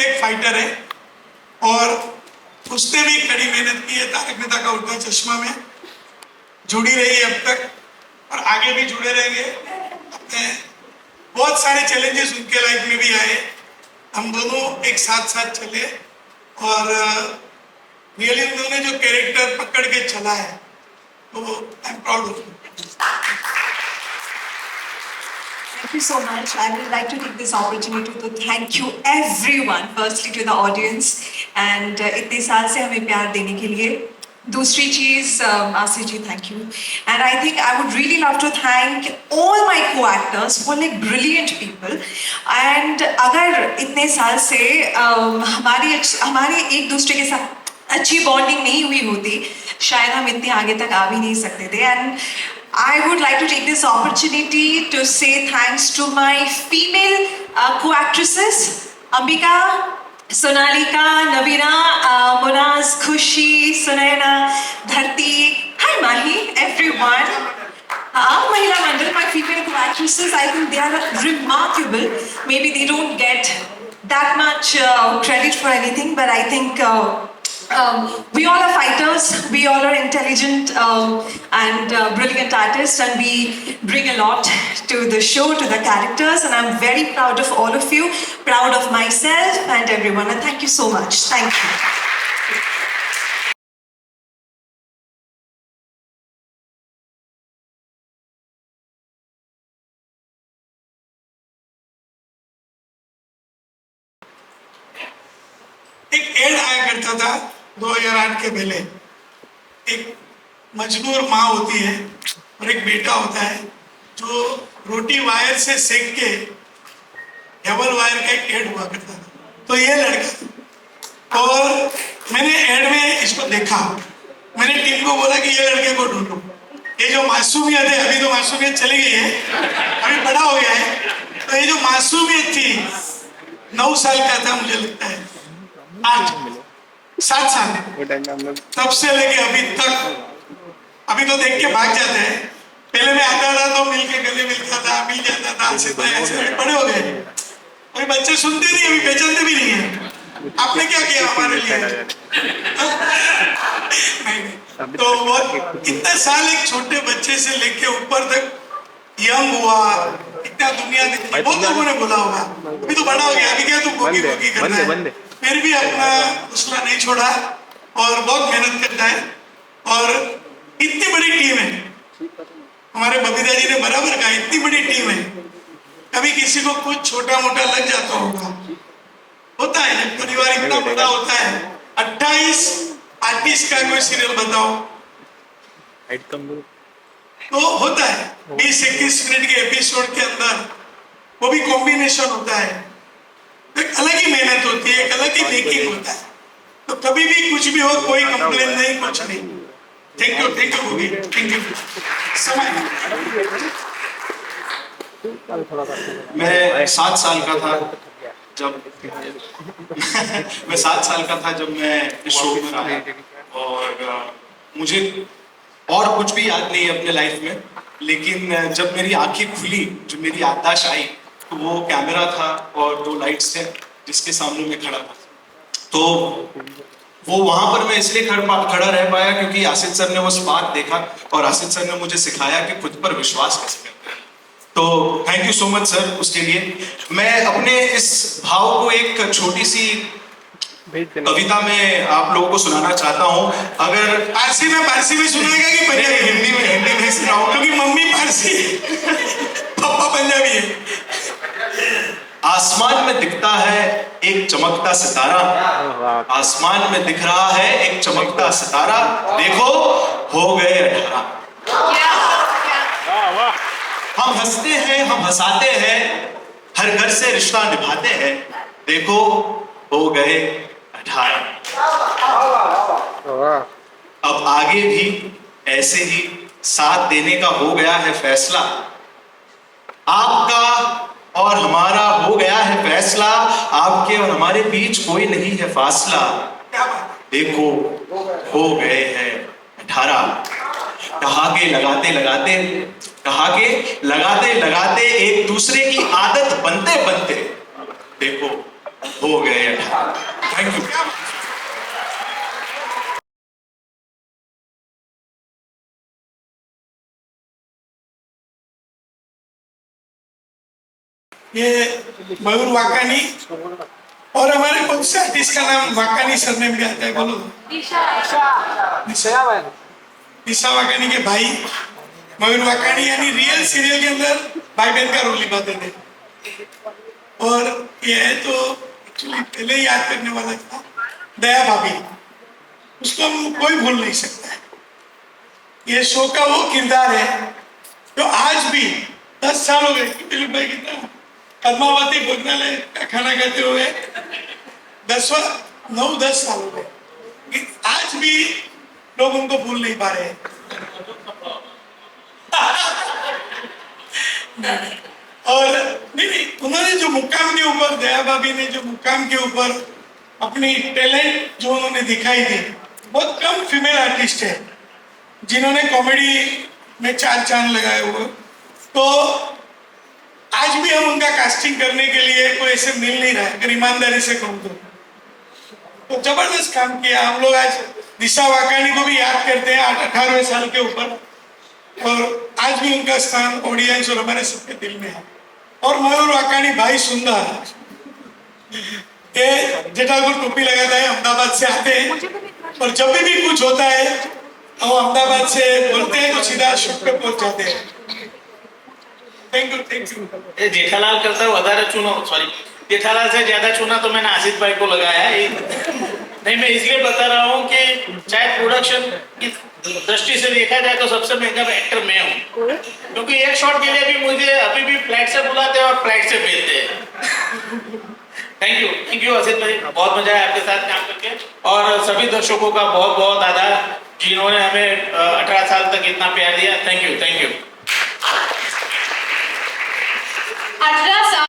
भी एक फाइटर है और उसने भी कड़ी मेहनत की है तारक मेहता का उल्टा चश्मा में, जुड़ी रही है अब तक और आगे भी जुड़े रहेंगे। अपने बहुत सारे चैलेंजेस उनके लाइफ में भी आए, हम दोनों एक साथ साथ चले और रियली उन्होंने जो कैरेक्टर पकड़ के चला है तो I am proud of you. Thank you so much. I would like to take this opportunity to thank you everyone, firstly to the audience and इतने साल से हमें प्यार देने के लिए। दूसरी चीज़ आसिफ जी, thank you. And I think I would really love to thank all my co-actors who are like brilliant people. And अगर इतने साल से हमारी एक दूसरे के साथ अच्छी बॉन्डिंग नहीं हुई होती, शायद हम इतने आगे तक आ भी नहीं सकते थे। And I would like to take this opportunity to say thanks to my female co-actresses, Ambika, Sonalika, Navina, Munaz, Khushi, Sunaina, Dharti, hi Mahi, everyone. Mahila Mandal, my female co-actresses, I think they are remarkable. Maybe they don't get that much credit for anything, but I think we all are fighters, we all are intelligent and brilliant artists, and we bring a lot to the show, to the characters, and I'm very proud of all of you, proud of myself and everyone, and thank you so much. Thank you. एक add आया करता था 2008 के पहले, एक मजबूर माँ होती है और एक बेटा होता है जो रोटी वायर से सेक के, डबल वायर का एक एड हुआ करता था, तो ये लड़का, और मैंने एड में इसको देखा, मैंने टीम को बोला कि ये लड़के को ढूंढो, ये जो मासूमियत है, अभी तो मासूमियत चली गई है, अभी बड़ा हो गया है, तो ये जो मासूमियत थी 9 साल का था मुझे लगता है, 7 साल, तब से लेके अभी तक, अभी तो देख के भाग जाते हैं, पहले मैं आता था तो मिल के गले मिलता था, मिल जाता था, ऐसे बड़े हो गए, अभी बच्चे सुनते नहीं, अभी पहचानते भी नहीं है। आपने क्या किया हमारे लिए? नहीं। तो बहुत इतने साल एक छोटे बच्चे से लेके ऊपर तक यंग हुआ, इतना दुनिया देखी, बहुत लोगों ने बोला होगा, अभी तो बड़ा हो गया, अभी क्या तू भोगी भोगी करना है, फिर भी अपना हौसला नहीं छोड़ा और बहुत मेहनत करता है। और इतनी बड़ी टीम है, हमारे बबीता जी ने बराबर कहा, इतनी बड़ी टीम है, कभी किसी को कुछ छोटा मोटा लग जाता होगा, होता है, परिवार इतना बड़ा होता है। 28 आर्टिस्ट का कोई सीरियल बताओ तो होता है, 20-21 मिनट के एपिसोड के अंदर, वो भी कॉम्बिनेशन होता है, एक अलग ही मेहनत होती है, एक अलग ही मेकिंग होता है, तो कभी भी कुछ भी हो, कोई कंप्लेन नहीं, कुछ नहीं। थैंक यू होगी, थैंक यू। समय मैं 7 साल का था जब मैं 7 साल का था जब मैं इस शो में आया, और मुझे और कुछ भी याद नहीं है अपने लाइफ में, लेकिन जब मेरी आंखें खुली, जो मेरी याददाश्त आई, तो वो कैमरा था और 2 लाइट्स थे जिसके सामने मैं खड़ा था। तो वो वहां पर मैं इसलिए खड़ा रह पाया क्योंकि आसिफ सर ने वो स्पार्क देखा और आसिफ सर ने मुझे सिखाया कि खुद पर विश्वास कैसे करते हैं। तो thank you so much sir उसके लिए। मैं अपने इस भाव को एक छोटी सी कविता में आप लोगों को सुनाना चाहता हूँ। अगर पारसी में सुनाएगा कि पंजाबी? हिंदी में सुनाऊंगा क्योंकि मम्मी पारसी पापा पंजाबी है। आसमान में दिखता है एक चमकता सितारा, आसमान में दिख रहा है एक चमकता सितारा, देखो हो गए 18। हम हंसते हैं, हम हंसाते हैं, हर घर से रिश्ता निभाते हैं, देखो हो गए 18। अब आगे भी ऐसे ही साथ देने का हो गया है फैसला, आपका और हमारा हो गया है फैसला, आपके और हमारे बीच कोई नहीं है फासला, देखो हो गए हैं 18। कहा के लगाते लगाते एक दूसरे की आदत बनते बनते, देखो हो गए। Thank you. क्या ये मयूर वाकानी और हमारे कौन से आर्टिस्ट का नाम वाकानी सरनेम भी आता है, बोलो। निशा वाकानी के भाई मयूर वाकानी, यानी रियल सीरियल के अंदर भाई बहन का रोल निभाते थे। और ये है तो एक्चुअली पहले ही याद करने वाला था, दया भाभी, उसको हम कोई भूल नहीं सकता है। ये शो का वो किरदार है जो आज भी 10 साल हो गए, दिलीप भाई कितना, पद्मावती भोजनालय का खाना खाते हुए 9-10 साल हो गए, आज भी लोग उनको भूल नहीं पा रहे हैं। और नहीं, उन्होंने जो मुकाम के ऊपर, दया भाभी ने जो मुकाम के ऊपर अपनी टैलेंट जो उन्होंने दिखाई थी, बहुत कम फीमेल आर्टिस्ट है जिन्होंने कॉमेडी में 4 चांद लगाए हुए। तो आज भी हम उनका कास्टिंग करने के लिए कोई ऐसे मिल नहीं रहा है, अगर ईमानदारी से कहूँ तो जबरदस्त काम किया। हम लोग आज निशा वाकानी को भी याद करते हैं 18वें साल के ऊपर, और आज भी उनका स्थान ऑडियंस और हमारे सबके दिल में है। और मयूर वाकानी भाई सुंदर, ये जेठापुर टोपी लगाता है, अहमदाबाद से आते हैं, और जब भी कुछ होता है हम अहमदाबाद से बोलते हैं तो सीधा शूट पे पहुंच जाते हैं। Thank you. जेठालाल करता વધારે चुनो, सॉरी, जेठालाल से ज्यादा चुना तो मैंने आसिफ भाई को लगाया है। नहीं, मैं इसलिए बता रहा हूँ कि चाहे प्रोडक्शन की दृष्टि से देखा जाए तो सबसे महंगा एक्टर मैं हूँ, क्योंकि एक शॉट के लिए भी मुझे अभी भी फ्लाइट से बुलाते हैं और फ्लाइट से भेजते हैं। थैंक यू आसिफ भाई, बहुत मजा आया आपके साथ काम करके, और सभी दर्शकों का बहुत बहुत आभार जिन्होंने हमें 18 साल तक इतना प्यार दिया। Thank you. 18